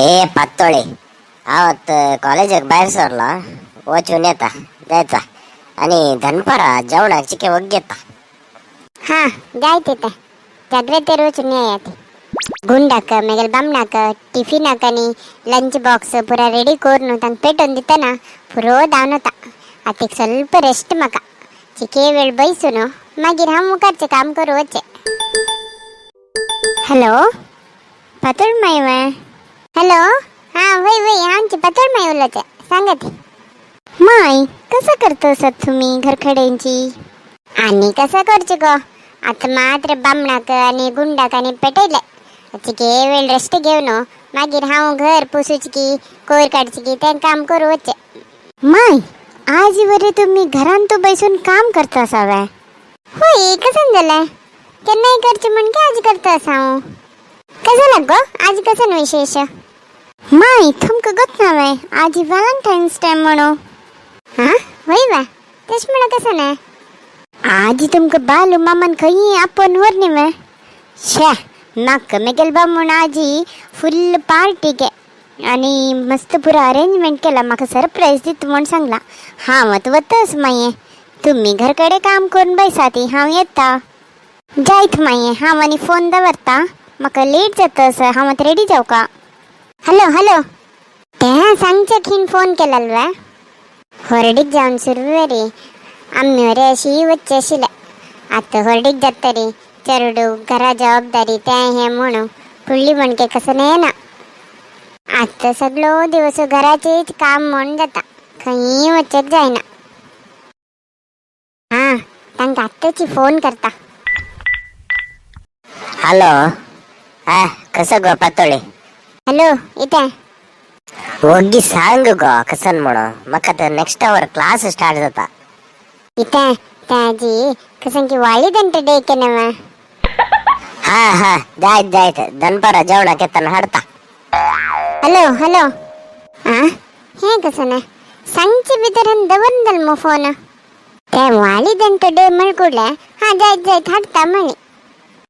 ए पातोळे आवत कॉलेजाक भायर सरलो वचून येता जायचा आणि दनपारा जेवणाक चिके वग्गेता. ಹಾ ಗಾಯ್ತೈತೆ ಜಾಗ್ರತೆ ರೋಚು ನ್ಯಾಯತಿ ಗುಂಡಾಕ ಮೇಗಲ್ ಬಮ್ನಾಕ ಟಿಫಿನ್ ಹಾಕನಿ ಲಂಚ್ ಬಾಕ್ಸ್ ಪೂರ ರೆಡಿ ಕೋರ್ನು ತಂಗ್ ಪೇಟ್ ಒಂದಿತ್ತನ ಪುರೋ ದಾವನತ ಅತಿಗೆ ಸ್ವಲ್ಪ ರೆಸ್ಟ್ ಮಕ ಚಿಕೆ ವೇಳ್ ಬೈಸುನು ಮಾಗಿರ್ ಹಮ್ ಮುಖರ್ಚೆ ಕಾಮ್ ಕರು ವಚ್ಚೆ. हॅलो पातळ माय हॅलो हा वय वय आमची पातळ माय उलते सांगते माय कसं करतो सर तुम्ही घरखड्यांची आणि कसं करचे गो आता मात्र बामणाक आणि गुंडाक आणि पेटयले चिके वेळ रेस्ट घेऊन मागीर हांव घर पुसूची की कोयर काडची की तें काम करू वच्चे. माय आज वरे तुम्ही घरान तो बैसून काम करता असावे होय कसं झालं केन्नाय करचे म्हण की आज करता असा कसं लाग आज कसं विशेष माय तुमका गत नावे आज व्हॅलेंटाईन्स डे म्हणू हा होय वा तेच म्हणा कसं नाही आज तुमका बालू मामन खई आपण वर निवे शे नाक मेगेल बा म्हणून आजी फुल पार्टी के आणि मस्त पुरा अरेंजमेंट केला माका सरप्राईज दित म्हणून सांगला हा मत वतस माये तुम्ही घरकडे काम करून बैसाती हांव येता जायत माये हांव आणि फोन दवरता माका लेट जातस हांव मत रेडी जाऊ का. हॅलो हॅलो त्या सांगच्या खीन फोन केला वा ಹೊರಡಿಗೆ जाऊन सुरू रे आम्ही अशी वच्चे आशिल्ले आतां ಹೊರಡಿಗೆ जातरी चेडू घरा जबाबदारी तें हें म्हणून फुडली म्हणके कसं ना आतां सगळो दिवस घराचेच काम म्हण जाता खंय वचक जायना. हा तांकां आत्ताची फोन करता. हॅलो हा कसं गो पातोळे हॅलो इथे वग्गी सांग गो कसन म्हणून म्हाका तर नेक्स्ट आवर क्लास स्टार्ट जाता. इथे त्याजी कसं की वाळीದಂಟ डे केनवा हा हा जायत जायत दनपारा जेवणाक येताना हाडता. हॅलो हॅलो हा हे कसं ना सांगचे भितर दवरंदल मग फोन त्या वाळीದಂಟ डे म्हळकुडले हा जायत जायत हाडता म्हणे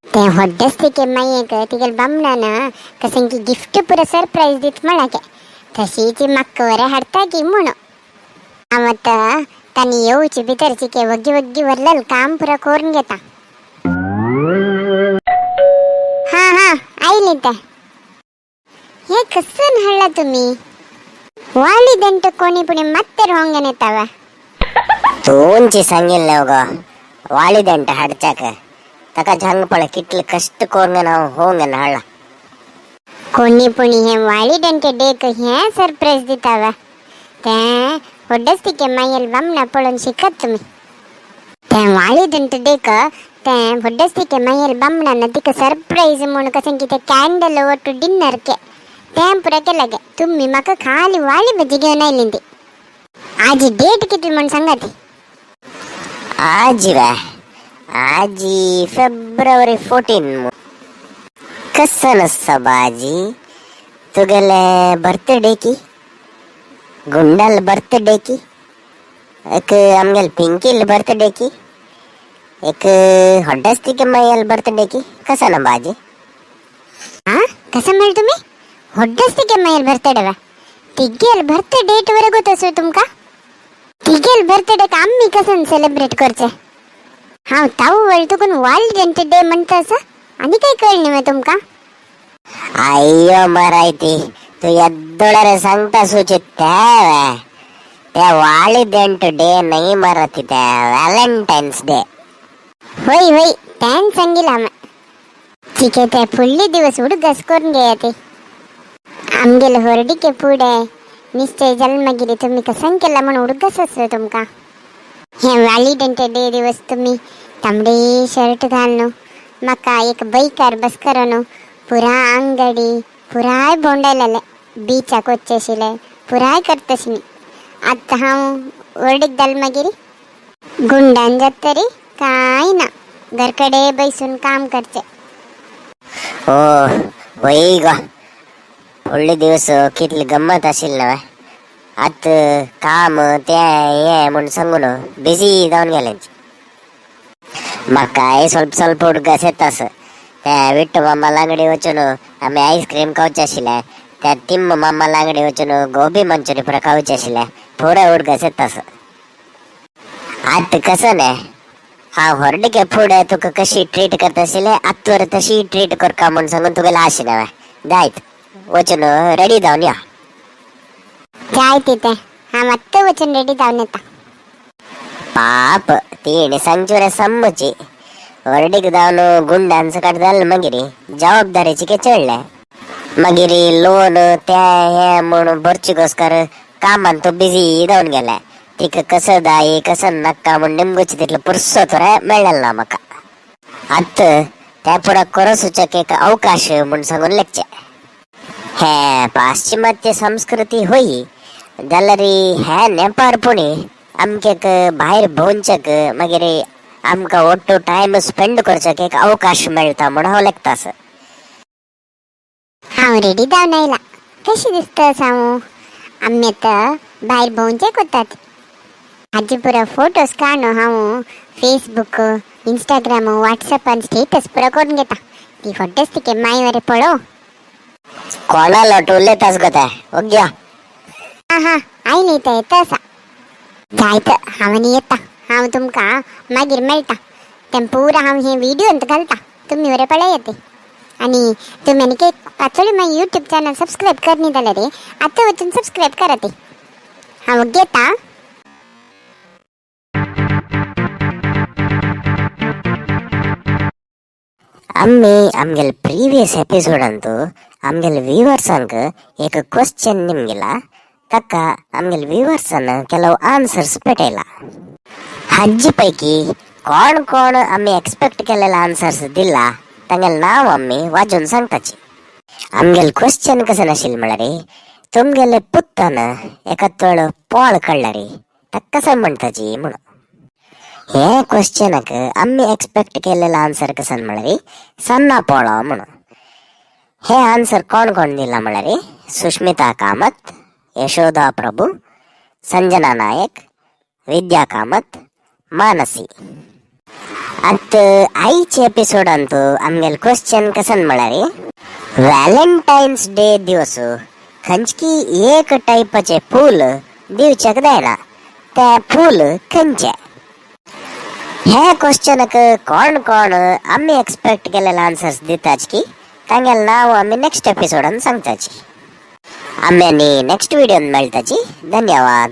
ते ಹೊಡ್ಡಸ್ತಿಕೆ ಮೈಯಗ ತಿಗಲ್ ಬಮ್ಮನ ಕಸಂಕಿ ಗಿಫ್ಟ್ ಪುರ ಸರ್ಪ್ರೈಸ್ ದಿತ್ ಮಾಡಕ್ಕೆ तशीची मक्कवरे हाडता की म्हणू मत तानी येऊची भितरची के वग्गी वग्गी वरल काम पुरा करून घेता. हा हा आईले ते हे कसं हाडला तुम्ही वाळीದಂಟ कोणी पुणे ಮತ್ತೆ रोंगन येतावा तोंची सांगिल्ले गो वाळीದಂಟ हाडचाक ताका झंगपळ कितले कष्ट करून हांव होंगन हाडला. कोणी पुणी हे वाळीದಂಟ डेक हे सरप्राईज दितावा ते ಹೊಡ್ಡಸ್ತಿಕೆ ಮೈಯಲ್ಲಿ ಬಮ್ಮನ ಪಳನ್ ಶಿಕ್ಕತ್ तुम्ही ते वाळीದಂಟ डेक ते ಹೊಡ್ಡಸ್ತಿಕೆ ಮೈಯಲ್ಲಿ ಬಮ್ಮನ तिक सरप्राईज म्हणून कसं की ते कॅन्डल ಒಟ್ಟು डिनर के ते पुरा केलगे तुम्ही माका खाली वाळी भजी घेऊन आयलिंदी आज डेट किती म्हणून सांगाती. आजी वा आजी फेब्रुवारी 14 कसं नसतं बाजी तुगेले बर्थडे की गुंडाल बर्थडे की एक आमगेल पिंकील बर्थडे की एक ಹೊಡ್ಡಸ್ತಿಕೆ ಮೈयल बर्थडे की कसं ना बाजी हा कसं म्हण तुम्ही ಹೊಡ್ಡಸ್ತಿಕೆ ಮೈಯಲ್ಲಿ बर्थडे वा तिगेल बर्थडे डेट वरे गोत असो तुमका तिगेल बर्थडे का आम्ही कसं सेलिब्रेट करचे हा ताऊ वळतुकून वाळीದಂట डे म्हणता असं आणि काही कळणी मग तुमका. अय्यो मरायती तू एद्दोळरे सांगता सुचित त्या वाळीದಂಟ डे नाही मराठी त्या व्हॅलेंटाईन्स डे होय होय त्यान सांगितलं आम्ही ठीक आहे ते फुडली दिवस हुडगस करून घ्या ते आमगेल ಹೊರಡಿಕೆ पुढे निश्चय जन्मगिरी तुम्ही कसं केला म्हणून हुडगस असतो तुमका. हे वाळीದಂట डे दिवस तुम्ही तांबडे शर्ट घालनो माका एक बैकार बस करोनो पुरा अंगडी पुराय बोंडायले बीचाक वच्चेशिले पुराय करतशिनी आता हांव वर्डीक दलमगिरी गुंडान जातरी काय ना घरकडे बैसून काम करचे. हो होय ग फुडले दिवस कितली गंमत आशिल्ली ना आत काम ते हे म्हणून सांगून बिझी जाऊन गेले म्हाका ಸ್ವಲ್ಪ ಸ್ವಲ್ಪ ಹುಡುಗ ಸೆತ್ತಾಸ ते विट्टू मामा लागडी वचून आम्ही आईस्क्रीम खावचे आशिल्ले त्या तिम्म मामा लांगडे वचून गोबी मंचुरी पुरा खाऊचे आशिल्ले पुरा उडकस तसं आत कसं ने हांव व्हरडिके फुडें तुका कशी ट्रीट करता आशिल्ले आत्वर तशी ट्रीट करका म्हूण सांगून तुगेलें आशिना जायत वचून रेडी जावन या जाय तिथे हांव आत्ता वचून रेडी जावन येता पाप ती सांगचुरे सम्मची व्हरडीक जावन गुंडांच कट जालें मागीर जबाबदारीची के चडले मागीर लोन ते हे म्हूण भरचेकोस्कर कामान तो बिजी जावन गेले तिका कसं जाय कसं नाका म्हूण नेमगोची तितलो पुरसो रे मेळ्ळेलो ना म्हाका आत त्या पुरा कोरसूचक एक अवकाश म्हूण सांगून लेखचे हे पाश्चिमात्य संस्कृती होई जाल्यार हे नेपारपुणी आमकेक भायर भोंवचक मागीर आमकां ओट्टो टायम स्पेंड करचक एक अवकाश मेळटा म्हूण हांव लेखतास हांव रेडी जावन आयला कशी दिसतास हांव आमी आतां भायर भोंवचेक वतात हाजे पुरो फोटोज काडून हांव फेसबुक इंस्टाग्राम व्हॉट्सॅपान स्टेटस पुरो करून घेता ती फोटोज तिके माय वरे पळोव कोणा लोट उलयतास गो ते ओग्या हा आयली तर येता आसा जायत हांव आनी येता हांव तुमकां मागीर मेळटा तें पुरा हांव हे व्हिडियोंत घालता तुमी वरे पळयात आनी तुमी आनी एक पातळी माय यूट्यूब चॅनल सबस्क्रायब करनी जाल्यार आतां वचून सबस्क्रायब करा ते हांव घेता आम्ही आमगेल प्रिवियस एपिसोडांतू आमगेल व्ह्यूवर्सांक एक क्वेश्चन निमगेला ताका आमगेल व्ह्यूवर्सान ಕೆಲವು आन्सर्स पेटयला हाजी पैकी कोण कोण आम्ही एक्सपेक्ट केलेला आन्सर्स दिला तांगेल नाव आम्ही वाजून सांगताची आमगेल क्वेश्चन कसं नाशिल म्हळ्यार तुमगेले पुत्तान एका तळ पोळ काडला रे ताका कसं म्हणताची म्हणून हे क्वेश्चनाक आम्ही एक्सपेक्ट केलेला आन्सर कसं म्हळ्यार सन्ना पोळो म्हणून हे आन्सर कोण कोण दिला म्हळ्यार सुष्मिता कामत यशोदा प्रभू संजना नायक विद्या कामत मानसी आत आईच्या एपिसोडांत आमगेल क्वेश्चन कसं म्हळ्यार व्हॅलेंटाईन्स डे दिवस खंयची एक टायपाचे फूल दिवचेक जायना ते फूल खंयचे हे क्वेश्चनाक कोण कोण आम्ही एक्सपेक्ट केलेला आन्सर्स दिताच की तांगेल नाव आम्ही नेक्स्ट एपिसोडान सांगताची आम्ही नेक्स्ट व्हिडिओन मेळटाची धन्यवाद.